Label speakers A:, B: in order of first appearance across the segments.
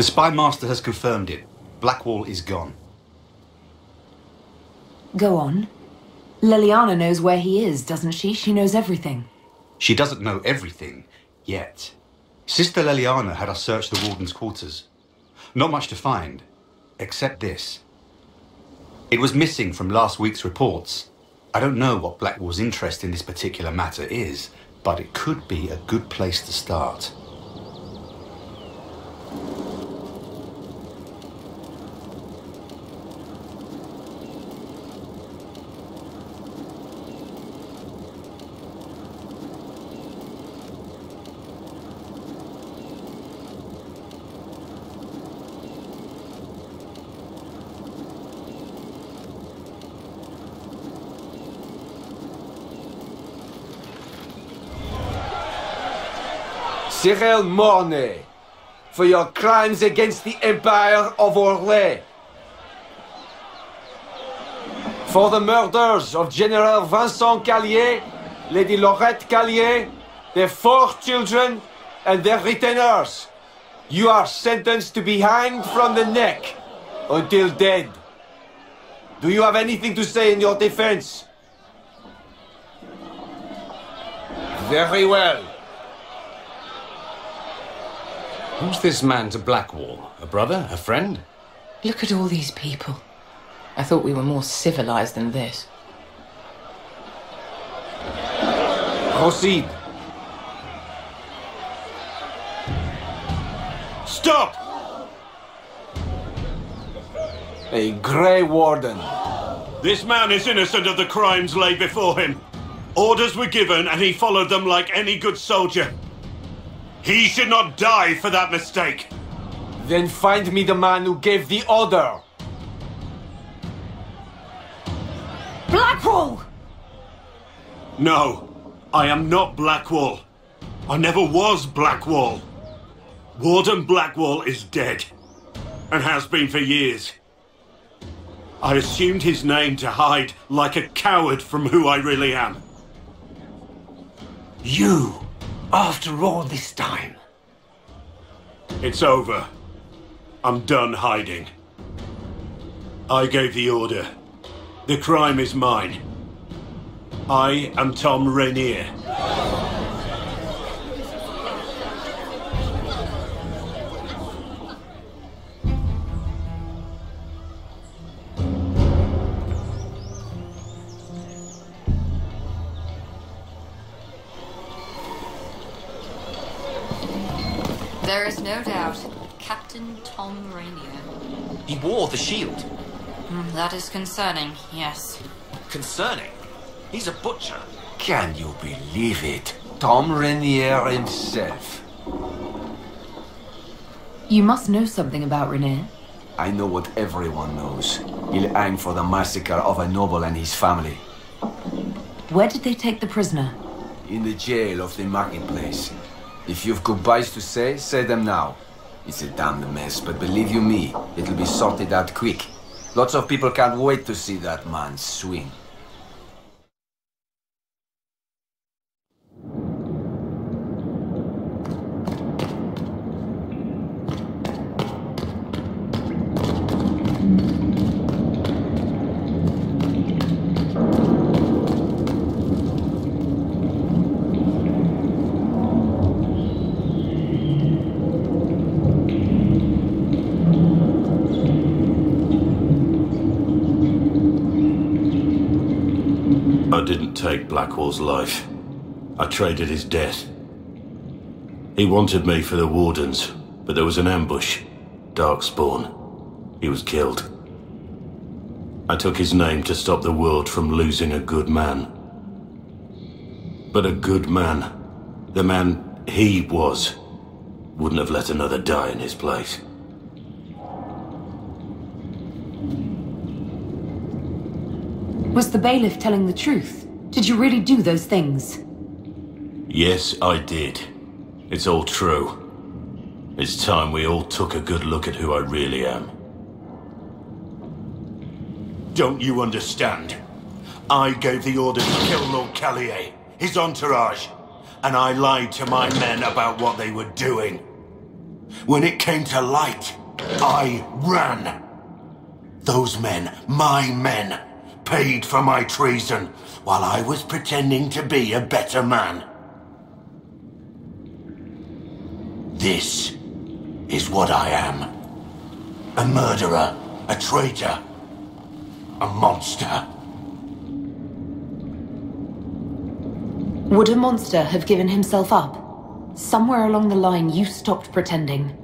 A: The Spy Master has confirmed it. Blackwall is gone.
B: Go on. Leliana knows where he is, doesn't she? She knows everything.
A: She doesn't know everything, yet. Sister Leliana had us search the Warden's quarters. Not much to find, except this. It was missing from last week's reports. I don't know what Blackwall's interest in this particular matter is, but it could be a good place to start.
C: Cyril Mornay, for your crimes against the Empire of Orlais. For the murders of General Vincent Callier, Lady Laurette Callier, their 4 children, and their retainers. You are sentenced to be hanged from the neck until dead. Do you have anything to say in your defense? Very well.
D: Who's this man to Blackwall? A brother? A friend?
B: Look at all these people. I thought we were more civilized than this.
C: Proceed.
E: Stop!
C: A Grey Warden.
E: This man is innocent of the crimes laid before him. Orders were given and he followed them like any good soldier. He should not die for that mistake.
C: Then find me the man who gave the order.
B: Blackwall!
E: No, I am not Blackwall. I never was Blackwall. Warden Blackwall is dead, and has been for years. I assumed his name to hide like a coward from who I really am.
F: You, after all this time.
E: It's over. I'm done hiding. I gave the order. The crime is mine. I am Tom Rainier.
G: There is no doubt. Captain Tom Rainier.
F: He wore the shield.
G: That is concerning, yes.
F: Concerning? He's a butcher.
C: Can you believe it? Tom Rainier himself.
B: You must know something about Rainier.
C: I know what everyone knows. He'll hang for the massacre of a noble and his family.
B: Where did they take the prisoner?
C: In the jail of the marketplace. If you've goodbyes to say them now. It's a damned mess, but believe you me, it'll be sorted out quick. Lots of people can't wait to see that man swing.
E: I didn't take Blackwall's life. I traded his death. He wanted me for the Wardens, but there was an ambush. Darkspawn. He was killed. I took his name to stop the world from losing a good man. But a good man, the man he was, wouldn't have let another die in his place.
B: Was the bailiff telling the truth? Did you really do those things?
E: Yes, I did. It's all true. It's time we all took a good look at who I really am. Don't you understand? I gave the order to kill Lord Callier, his entourage, and I lied to my men about what they were doing. When it came to light, I ran. Those men, my men, paid for my treason while I was pretending to be a better man. This is what I am. A murderer, a traitor, a monster.
B: Would a monster have given himself up? Somewhere along the line, you stopped pretending.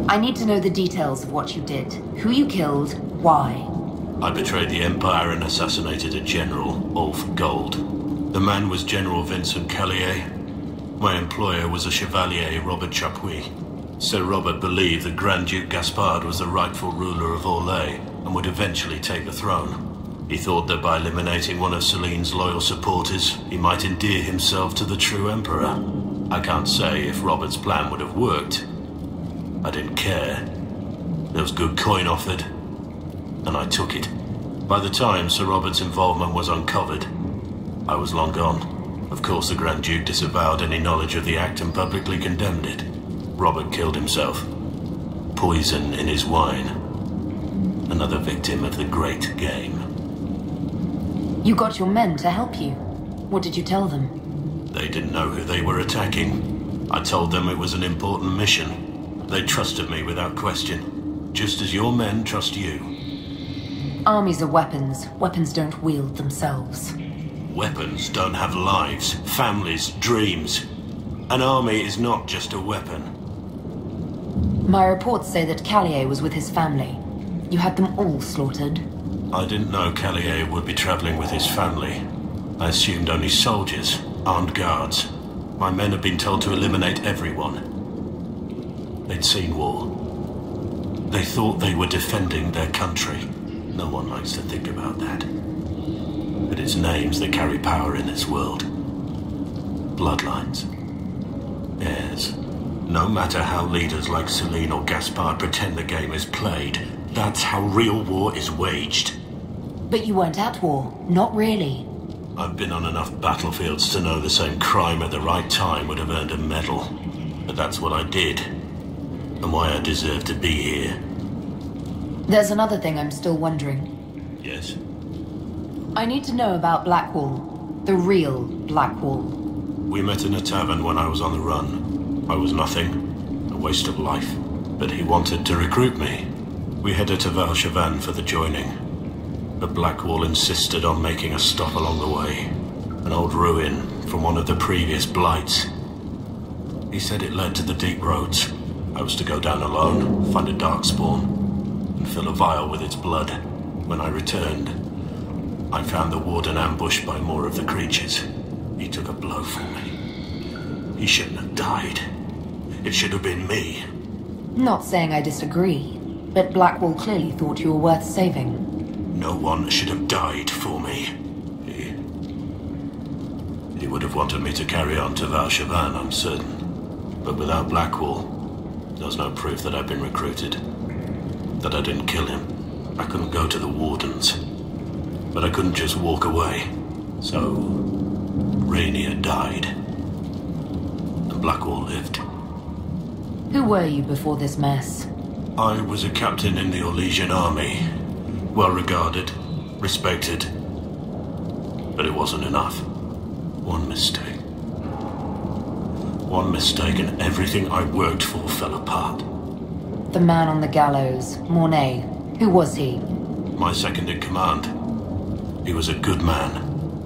B: I need to know the details of what you did. Who you killed, why.
E: I betrayed the Empire and assassinated a general, all for gold. The man was General Vincent Callier. My employer was a Chevalier, Robert Chapuis. Sir Robert believed that Grand Duke Gaspard was the rightful ruler of Orlais and would eventually take the throne. He thought that by eliminating one of Celine's loyal supporters, he might endear himself to the true Emperor. I can't say if Robert's plan would have worked. I didn't care. There was good coin offered, and I took it. By the time Sir Robert's involvement was uncovered, I was long gone. Of course, the Grand Duke disavowed any knowledge of the act and publicly condemned it. Robert killed himself. Poison in his wine. Another victim of the great game.
B: You got your men to help you. What did you tell them?
E: They didn't know who they were attacking. I told them it was an important mission. They trusted me without question, just as your men trust you.
B: Armies are weapons. Weapons don't wield themselves.
E: Weapons don't have lives, families, dreams. An army is not just a weapon.
B: My reports say that Callier was with his family. You had them all slaughtered.
E: I didn't know Callier would be traveling with his family. I assumed only soldiers, armed guards. My men had been told to eliminate everyone. They'd seen war. They thought they were defending their country. No one likes to think about that. But it's names that carry power in this world. Bloodlines. Heirs. No matter how leaders like Celine or Gaspard pretend the game is played, that's how real war is waged.
B: But you weren't at war. Not really.
E: I've been on enough battlefields to know the same crime at the right time would have earned a medal. But that's what I did. And why I deserve to be here.
B: There's another thing I'm still wondering.
E: Yes?
B: I need to know about Blackwall. The real Blackwall.
E: We met in a tavern when I was on the run. I was nothing. A waste of life. But he wanted to recruit me. We headed to Valchavan for the joining. But Blackwall insisted on making a stop along the way. An old ruin from one of the previous blights. He said it led to the deep roads. I was to go down alone, find a darkspawn, and fill a vial with its blood. When I returned, I found the warden ambushed by more of the creatures. He took a blow for me. He shouldn't have died. It should have been me.
B: Not saying I disagree, but Blackwall clearly thought you were worth saving.
E: No one should have died for me. He would have wanted me to carry on to Valchavan, I'm certain. But without Blackwall, there's no proof that I've been recruited. That I didn't kill him. I couldn't go to the Wardens. But I couldn't just walk away. So, Rainier died. And Blackwall lived.
B: Who were you before this mess?
E: I was a captain in the Orlesian army. Well regarded, respected. But it wasn't enough. One mistake. One mistake and everything I worked for fell apart.
B: The man on the gallows, Mornay. Who was he?
E: My second in command. He was a good man.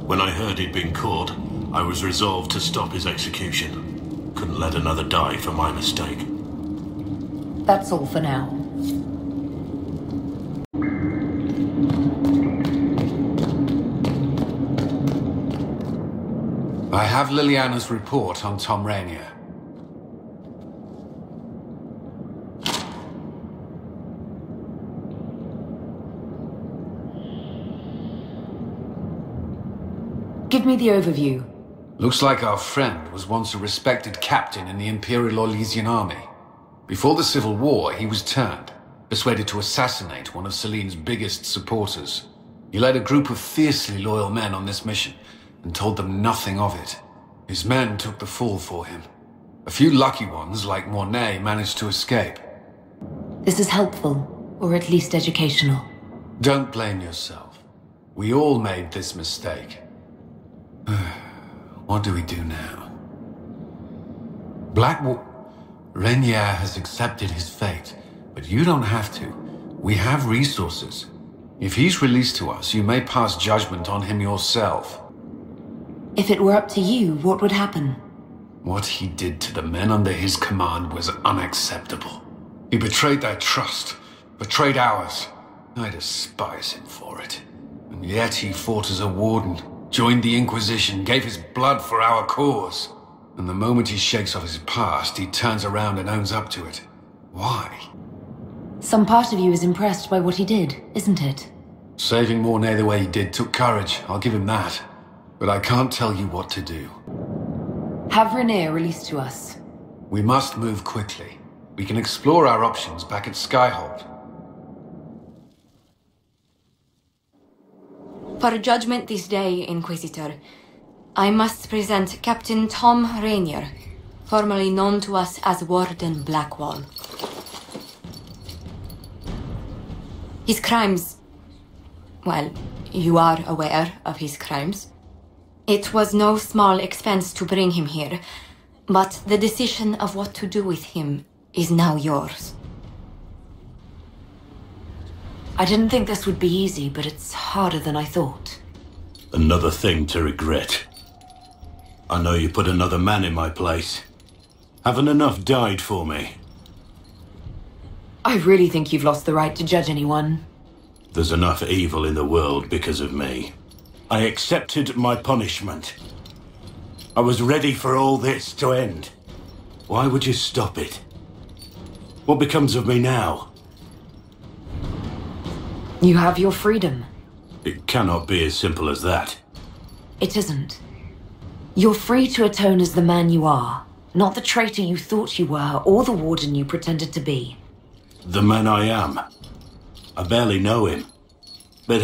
E: When I heard he'd been caught, I was resolved to stop his execution. Couldn't let another die for my mistake.
B: That's all for now.
D: I have Liliana's report on Tom Rainier.
B: Give me the overview.
D: Looks like our friend was once a respected captain in the Imperial Orlesian army. Before the Civil War, he was turned, persuaded to assassinate one of Celine's biggest supporters. He led a group of fiercely loyal men on this mission, and told them nothing of it. His men took the fall for him. A few lucky ones, like Mornay, managed to escape.
B: This is helpful, or at least educational.
D: Don't blame yourself. We all made this mistake. What do we do now? Blackwall... Rainier has accepted his fate, but you don't have to. We have resources. If he's released to us, you may pass judgment on him yourself.
B: If it were up to you, what would happen?
D: What he did to the men under his command was unacceptable. He betrayed their trust, betrayed ours. I despise him for it. And yet he fought as a warden, joined the Inquisition, gave his blood for our cause. And the moment he shakes off his past, he turns around and owns up to it. Why?
B: Some part of you is impressed by what he did, isn't it?
D: Saving Mornay the way he did took courage, I'll give him that. But I can't tell you what to do.
B: Have Rainier released to us.
D: We must move quickly. We can explore our options back at Skyhold.
G: For judgment this day, Inquisitor, I must present Captain Tom Rainier, formerly known to us as Warden Blackwall. His crimes... well, you are aware of his crimes. It was no small expense to bring him here, but the decision of what to do with him is now yours.
B: I didn't think this would be easy, but it's harder than I thought.
E: Another thing to regret. I know you put another man in my place. Haven't enough died for me?
B: I really think you've lost the right to judge anyone.
E: There's enough evil in the world because of me. I accepted my punishment. I was ready for all this to end. Why would you stop it? What becomes of me now?
B: You have your freedom.
E: It cannot be as simple as that.
B: It isn't. You're free to atone as the man you are, not the traitor you thought you were, or the warden you pretended to be.
E: The man I am. I barely know him. But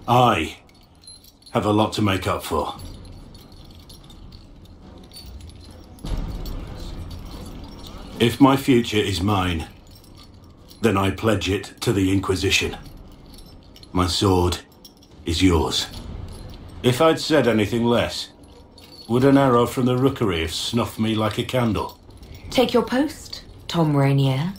E: I have a lot to make up for. If my future is mine, then I pledge it to the Inquisition. My sword is yours. If I'd said anything less, would an arrow from the rookery have snuffed me like a candle?
B: Take your post, Tom Rainier.